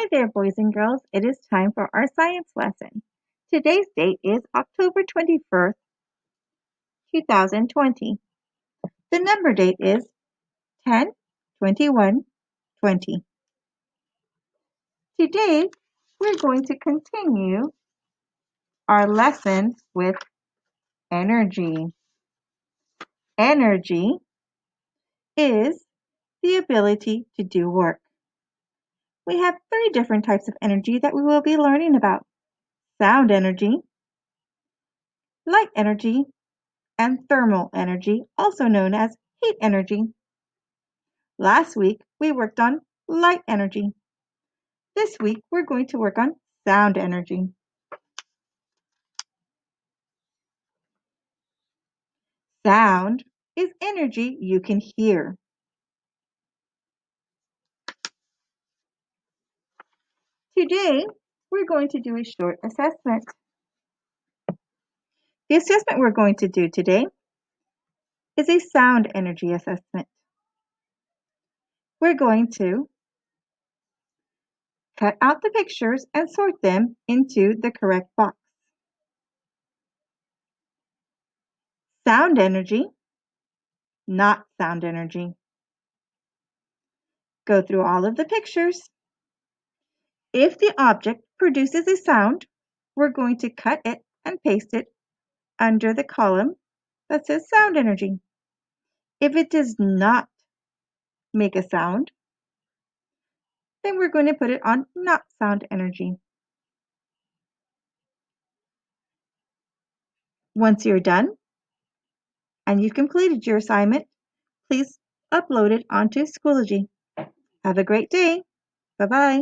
Hi there, boys and girls. It is time for our science lesson. Today's date is October 21st, 2020. The number date is 10, 21, 20. Today, we're going to continue our lesson with energy. Energy is the ability to do work. We have 3 different types of energy that we will be learning about: sound energy, light energy, and thermal energy, also known as heat energy. Last week, we worked on light energy. This week, we're going to work on sound energy. Sound is energy you can hear. Today, we're going to do a short assessment. The assessment we're going to do today is a sound energy assessment. We're going to cut out the pictures and sort them into the correct box. Sound energy, not sound energy. Go through all of the pictures. If the object produces a sound, we're going to cut it and paste it under the column that says sound energy. If it does not make a sound, then we're going to put it on not sound energy. Once you're done and you've completed your assignment, please upload it onto Schoology. Have a great day. Bye-bye.